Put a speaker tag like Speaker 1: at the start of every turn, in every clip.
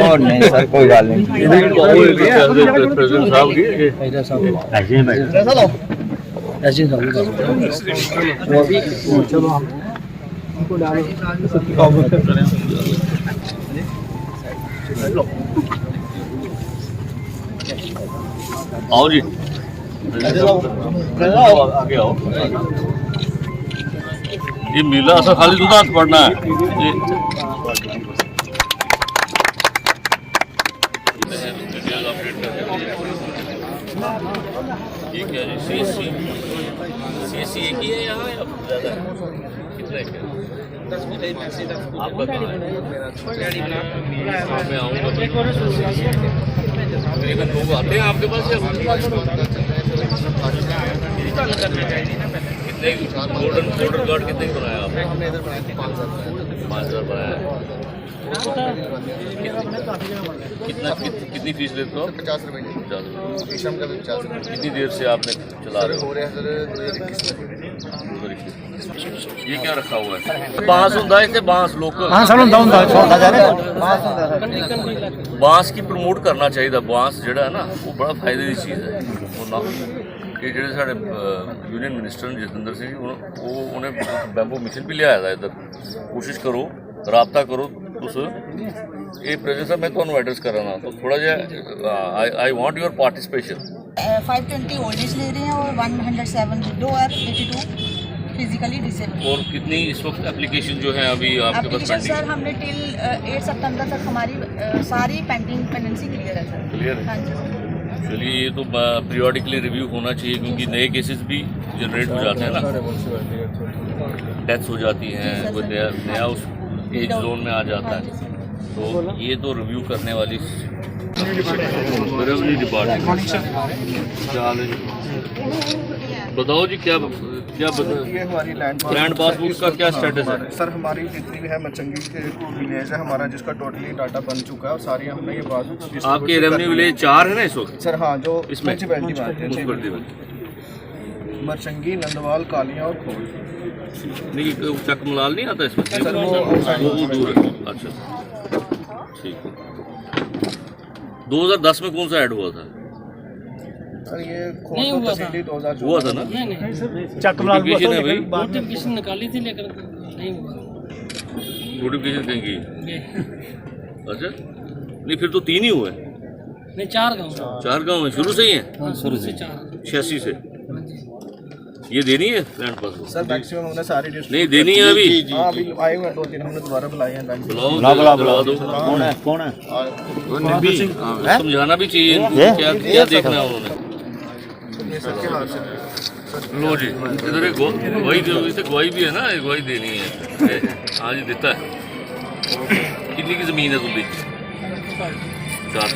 Speaker 1: और नहीं सर कोई गल नहीं
Speaker 2: आओ जी आगे आओ। ये मेला असा खाली दुधात पड़ना है ये क्या जी CSC एक ही है यहाँ या ज़्यादा है? कितना है क्या? आपका कहाँ है? मैं आऊँगा लेकिन लोग आते हैं आपके पास या कितने गोल्डन गार्ड कितने की बनाया आपने? हमने इधर बनाया 5,000 बनाया। कितनी फीस लेते हो? 50 रुपये। 50 रुपये शाम का भी 50 रुपये। कितनी देर से आपने चला रहे हो? हो रहे हैं सर 2021 ये क्या रखा हुआ है? बांस होता है इसे बांस लोकल बांस की प्रमोट करना चाहिए। बांस जड़ा है ना वो बड़ा फायदे की चीज़ है। वो ना कि जो साढ़े यूनियन मिनिस्टर जसविंदर सिंह उन्हें बैम्बू मिशन भी लिया था इधर। कोशिश करो रबता करो तुस ये प्रेजेंट साहब मैं तुम्हें एड्रेस कर रहा तो थोड़ा जा I want your participation.
Speaker 3: 520 old age ले रहे हैं और 107 विडो और 82 फिजिकली डिसेबल।
Speaker 2: और कितनी इस वक्त एप्लीकेशन जो है अभी आपके पास पेंडिंग?
Speaker 3: सर हमने टिल 8 सितंबर तक हमारी सारी पेंडेंसी क्लियर है सर।
Speaker 2: क्लियर है?
Speaker 3: हाँ जी।
Speaker 2: चलिए ये तो पीरियडिकली रिव्यू होना चाहिए क्योंकि नए केसेस भी जनरेट हो जाते हैं ना, डेथ्स हो जाती हैं, कोई नया उस एज जोन में आ जाता है। तो ये तो रिव्यू करने वाली रेवेन्यू डिपार्टमेंट। बताओ जी क्या
Speaker 4: ये हमारी
Speaker 2: लैंड पासबुक का क्या स्टेटस है?
Speaker 4: सर हमारी जितनी भी है मचंगी के विलेज है हमारा जिसका टोटली डाटा बन चुका है और सारी हमने ये पासबुक
Speaker 2: आपके रेवेन्यू विलेज 4 है ना इस वक्त?
Speaker 4: सर हाँ जो
Speaker 2: इसमें
Speaker 4: म्यूनसिपैलिटी मरचंगी नंदवाल कालियाँ और खोल
Speaker 2: नहीं चक मलाल नहीं आता इसमें?
Speaker 4: सर वो
Speaker 2: दूर है। अच्छा ठीक है। 2010 में कौन सा ऐड हुआ था?
Speaker 4: सर ये तहसीली 2000
Speaker 2: हुआ था ना? नोटिफिकेशन है भाई,
Speaker 5: नोटिफिकेशन निकाली थी लेकिन नहीं हुआ।
Speaker 2: नोटिफिकेशन कहीं की? अच्छा नहीं फिर तो 3 ही हुए।
Speaker 5: नहीं 4 गाँव
Speaker 2: है शुरू से ही है?
Speaker 5: शुरू से 4
Speaker 2: 86 से। ये देनी है लैंड पासबुक?
Speaker 4: सर मैक्सिमम हमने सारी
Speaker 2: नहीं देनी है अभी?
Speaker 4: हाँ अभी आए हुए 2-3 हमने दोबारा बुलाए हैं बैंक।
Speaker 2: बुलाओ दो।
Speaker 1: कौन है
Speaker 2: समझाना भी चाहिए क्या क्या देखना है उन्होंने। लो जी इधर एक गवाही गवाही भी है ना, गवाही देनी है। हाँ जी देता है। कितनी की जमीन है तुमने? 4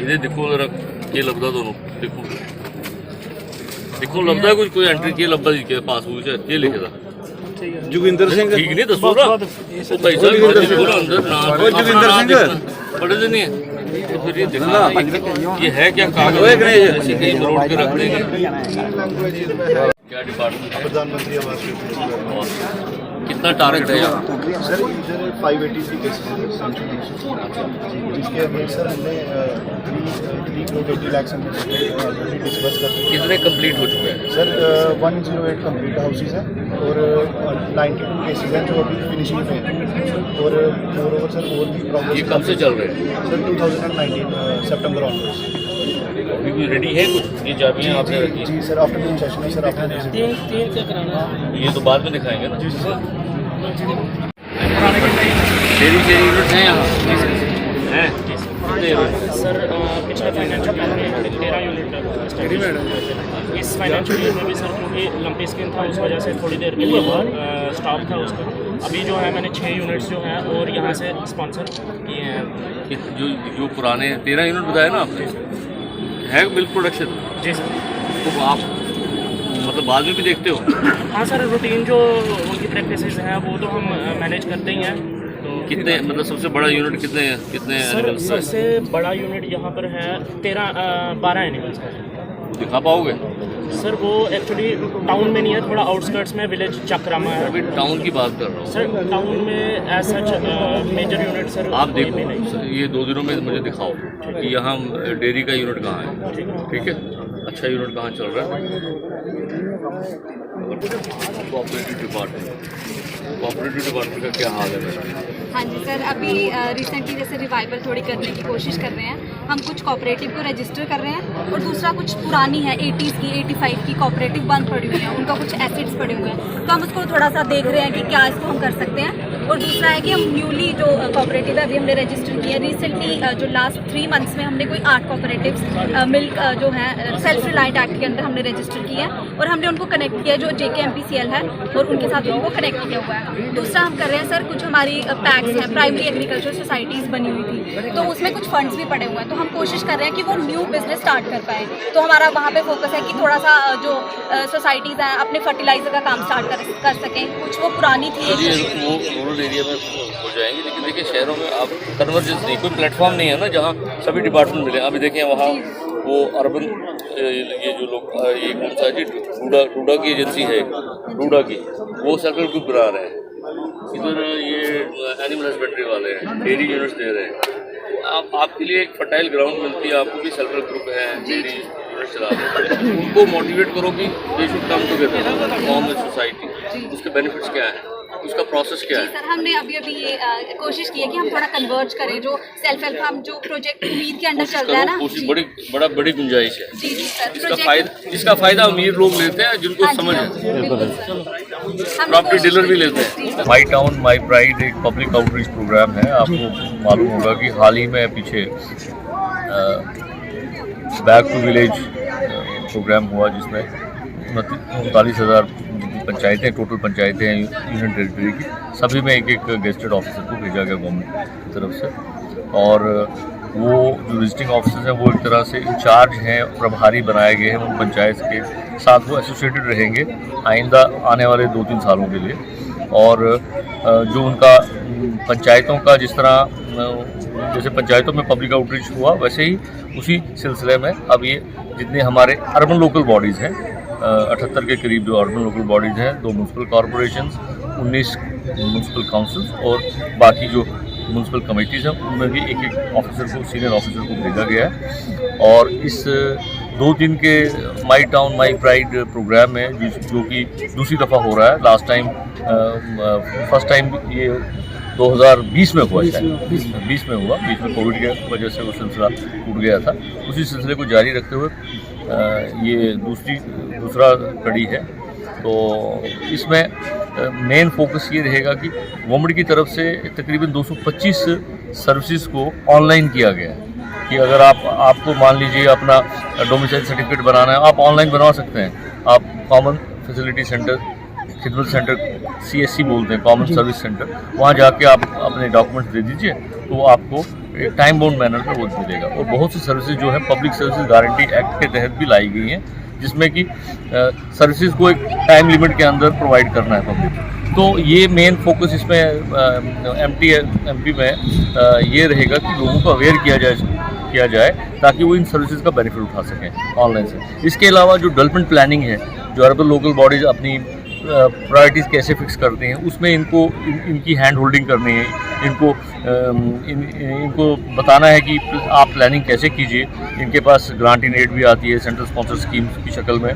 Speaker 2: इधर देखो जरा ये लगता दोनों देखो देखो लगता है कुछ कोई एंट्री की लगता जी के पासबुक से ये लिखे था जोगिंदर सिंह। ठीक नहीं दसो ना भाई साहब अंदर नाम जोगिंदर सिंह पढ़े नहीं है तो फिर ये देखना ये है क्या कागज ऐसे कहीं रोड पे रख देंगे। क्या डिपार्टमेंट?
Speaker 4: प्रधानमंत्री आवास योजना।
Speaker 2: कितना टारगेट है यहाँ?
Speaker 4: सर इधर 583 केसेस जिसके अभी सर हमने 3 करोड़ 80 लाख से डिस्बर्स कर दिए।
Speaker 2: कितने कंप्लीट हो चुके हैं?
Speaker 4: सर 108 कंप्लीट हाउसेज हैं और 92 केसेज हैं जो अभी फिनिशिंग में हैं और मोरओवर सर और भी प्रॉब्लम।
Speaker 2: ये कब से चल रहे हैं?
Speaker 4: सर 2019 सितंबर ऑनवर्ड्स।
Speaker 2: अभी भी रेडी है कुछ ये चाबियाँ आपने रखी?
Speaker 4: जी सर आफ्टरनून सेशन है सर आपने
Speaker 5: तेल क्या कराना है?
Speaker 2: ये तो बाद में दिखाएंगे ना।
Speaker 4: जी सर
Speaker 2: शेरी यूनिट है यहाँ हैं?
Speaker 6: सर पिछले फाइनेंशियल ईयर में 13 यूनिट इस फाइनेंशियल ईयर में भी सर क्योंकि लंपी स्किन था उस वजह से थोड़ी देर के लिए स्टॉप था उसका। अभी जो है मैंने 6 यूनिट्स जो हैं और यहाँ से स्पॉन्सर किए हैं।
Speaker 2: जो पुराने 13 यूनिट बताया ना आपने है मिल्क प्रोडक्शन?
Speaker 6: जी सर।
Speaker 2: तो आप मतलब बाद में भी देखते हो?
Speaker 6: हाँ सर रूटीन जो उनकी प्रैक्टिसेस हैं वो तो हम मैनेज करते ही हैं। तो
Speaker 2: कितने मतलब सबसे बड़ा यूनिट कितने
Speaker 6: सर सबसे बड़ा यूनिट यहाँ पर है 12 एनिमल्स का।
Speaker 2: दिखा पाओगे?
Speaker 6: सर वो एक्चुअली टाउन में नहीं है, थोड़ा आउटस्कर्ट्स में, विलेज चक्रामा है।
Speaker 2: अभी टाउन की बात कर रहा हूँ
Speaker 6: सर टाउन में as such major unit sir
Speaker 2: आप देखो सर, ये 2 दिनों में मुझे दिखाओ कि यहाँ डेयरी का यूनिट कहाँ है, ठीक है, अच्छा यूनिट कहाँ चल रहा है। कोऑपरेटिव डिपार्टमेंट का क्या हाल है?
Speaker 7: हाँ जी सर, अभी रिसेंटली जैसे रिवाइवल थोड़ी करने की कोशिश कर रहे हैं। हम कुछ कोऑपरेटिव को रजिस्टर कर रहे हैं और दूसरा कुछ पुरानी है 80s की 85 की कोऑपरेटिव बंद पड़ी हुई है, उनका कुछ एसिड्स पड़े हुए हैं, तो हम उसको थोड़ा सा देख रहे हैं कि क्या इसको हम कर सकते हैं। और दूसरा है कि हम न्यूली जो कोऑपरेटिव है अभी हमने रजिस्टर किया रिसेंटली, जो लास्ट 3 मंथ्स में हमने कोई 8 कोऑपरेटिव्स मिल्क जो है सेल्फ रिलायंट एक्ट के अंदर हमने रजिस्टर किया है और हमने उनको कनेक्ट किया जो JKMPCL है और उनके साथ उनको कनेक्ट किया हुआ है। दूसरा हम कर रहे हैं सर, कुछ हमारी पैक्स हैं, प्राइमरी एग्रीकल्चर सोसाइटीज़ बनी हुई थी, तो उसमें कुछ फंड्स भी पड़े हुए हैं, तो हम कोशिश कर रहे हैं कि वो न्यू बिजनेस स्टार्ट कर पाए। तो हमारा वहाँ पे फोकस है कि थोड़ा सा जो सोसाइटीज़ हैं अपने फर्टिलाइजर का काम स्टार्ट कर सकें। कुछ वो पुरानी थी,
Speaker 2: वो रूरल एरिया में हो जाएंगे, लेकिन देखिए शहरों में आप कन्वर्जेंस नहीं, कोई प्लेटफॉर्म नहीं है ना जहाँ सभी डिपार्टमेंट मिले। अभी देखें वहाँ वो अर्बन ये जो लोग ये कौन सा जी डूडा की एजेंसी है, डूडा की, वो सेल्फ हेल्प ग्रुप बना रहे हैं। इधर ये एनिमल हस्बेंड्री वाले हैं, डेयरी यूनिट्स दे रहे हैं। आपके लिए एक फर्टाइल ग्राउंड मिलती है, आपको भी सेल्फ हेल्प ग्रुप है, डेयरी यूनिट चला रहे हैं, उनको मोटिवेट करो कि they should come together form a society. उसके बेनिफिट्स क्या हैं, उसका प्रोसेस क्या है?
Speaker 7: सर हमने अभी ये कोशिश की है कि हम थोड़ा कन्वर्ज करें जो सेल्फ हेल्प, हम जो प्रोजेक्ट उम्मीद के अंदर चल रहा है ना,
Speaker 2: बड़ी गुंजाइश है।
Speaker 7: जी सर,
Speaker 2: इसका फायदा अमीर लोग लेते हैं जिनको समझ है, प्रॉपर्टी डीलर भी लेते हैं। माई टाउन माई प्राइड एक पब्लिक आउटरीच प्रोग्राम है। आपको मालूम होगा कि हाल ही में पीछे बैक टू विलेज प्रोग्राम हुआ जिसमें 39,000 पंचायतें, टोटल पंचायतें हैं यूनियन टेरिटरी की, सभी में एक गेस्टेड ऑफिसर को भेजा गया गवर्नमेंट की तरफ से। और वो जो विजिटिंग ऑफिसर्स हैं वो एक तरह से इंचार्ज हैं, प्रभारी बनाए गए हैं उन पंचायत के साथ, वो एसोसिएटेड रहेंगे आइंदा आने वाले 2-3 सालों के लिए। और जो उनका पंचायतों का जिस तरह जैसे पंचायतों में पब्लिक आउटरीच हुआ, वैसे ही उसी सिलसिले में अब ये जितने हमारे अर्बन लोकल बॉडीज़ हैं, 78 के करीब जो अर्बन लोकल बॉडीज़ हैं, 2 म्यूनसिपल कॉरपोरेशंस, 19 म्यूनसिपल काउंसिल्स और बाकी जो म्यूनसिपल कमेटीज़ हैं, उनमें भी एक ऑफिसर को, सीनियर ऑफिसर को भेजा गया है। और इस 2 दिन के my town my pride program में जो कि दूसरी दफ़ा हो रहा है, लास्ट टाइम फर्स्ट टाइम ये 2020 में हुआ, 20 में हुआ, बीच में कोविड के वजह से वो सिलसिला टूट गया था। उसी सिलसिले को जारी रखते हुए ये दूसरा कड़ी है। तो इसमें मेन फोकस ये रहेगा कि गवर्नमेंट की तरफ से तकरीबन 225 सर्विसेज को ऑनलाइन किया गया है कि अगर आपको मान लीजिए अपना डोमिसाइल सर्टिफिकेट बनाना है, आप ऑनलाइन बनवा सकते हैं। आप कॉमन फैसिलिटी सेंटर, खिदमत सेंटर, CSC बोलते हैं, कॉमन सर्विस सेंटर, वहाँ जाके आप अपने डॉक्यूमेंट्स दे दीजिए तो आपको एक टाइम बाउंड मैनर में वो मिलेगा। और बहुत सी सर्विसेज जो है पब्लिक सर्विसेज गारंटी एक्ट के तहत भी लाई गई हैं, जिसमें कि सर्विसेज को एक टाइम लिमिट के अंदर प्रोवाइड करना है पब्लिक। तो ये मेन फोकस इसमें MP में ये रहेगा कि लोगों को अवेयर किया जाए ताकि वो इन सर्विसेज का बेनिफिट उठा सकें ऑनलाइन से। इसके अलावा जो डेवलपमेंट प्लानिंग है, जो अर्बन लोकल बॉडीज़ अपनी प्रायोरिटीज़ कैसे फिक्स करते हैं, उसमें इनकी हैंड होल्डिंग करनी है, इनको बताना है कि आप प्लानिंग कैसे कीजिए। इनके पास ग्रांट इन एड भी आती है सेंट्रल स्पॉन्सर स्कीम्स की शक्ल में,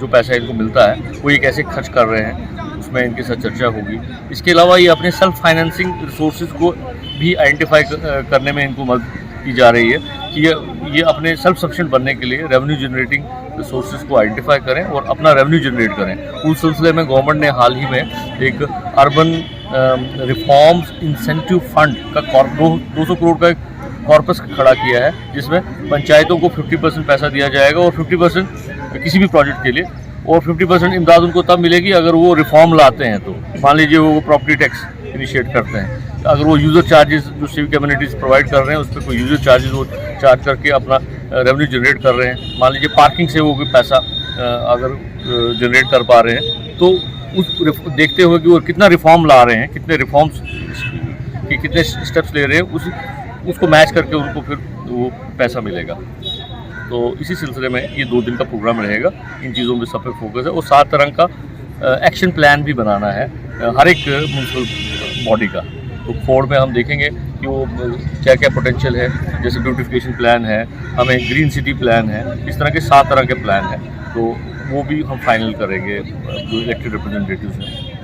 Speaker 2: जो पैसा इनको मिलता है वो ये कैसे खर्च कर रहे हैं, उसमें इनके साथ चर्चा होगी। इसके अलावा ये अपने सेल्फ फाइनेंसिंग रिसोर्सेज को भी आइडेंटिफाई करने में इनको मदद की जा रही है कि ये अपने सेल्फ सफिशिएंट बनने के लिए रेवेन्यू जनरेटिंग रिसोर्सेज को आइडेंटिफाई करें और अपना रेवेन्यू जनरेट करें। उस सिलसिले में गवर्नमेंट ने हाल ही में एक अर्बन रिफॉर्म्स इंसेंटिव फंड का 200 करोड़ का एक कॉर्पस खड़ा किया है, जिसमें पंचायतों को 50% पैसा दिया जाएगा और 50% किसी भी प्रोजेक्ट के लिए, और 50% इमदाद उनको तब मिलेगी अगर वो रिफॉर्म लाते हैं। तो मान लीजिए वो प्रॉपर्टी टैक्स इनिशिएट करते हैं, अगर वो यूज़र चार्जेस जो सिविक कम्युनिटीज़ प्रोवाइड कर रहे हैं उस पर कोई यूज़र चार्जेस वो चार्ज करके अपना रेवेन्यू जनरेट कर रहे हैं, मान लीजिए पार्किंग से वो कोई पैसा अगर जनरेट कर पा रहे हैं, तो उस देखते हुए कि वो कितना रिफॉर्म ला रहे हैं, कितने रिफॉर्म्स के कितने स्टेप्स ले रहे हैं, उसको मैच करके उनको फिर वो पैसा मिलेगा। तो इसी सिलसिले में ये 2 दिन का प्रोग्राम रहेगा। इन चीज़ों में सब पे फोकस है और 7 तरह का एक्शन प्लान भी बनाना है हर एक म्यूनसिपल बॉडी का। तो फोर्ड में हम देखेंगे कि वो क्या क्या पोटेंशियल है, जैसे ब्यूटिफिकेशन प्लान है, हमें ग्रीन सिटी प्लान है, इस तरह के 7 तरह के प्लान हैं। तो वो भी हम फाइनल करेंगे जो इलेक्टेड रिप्रेजेंटेटिव्स हैं।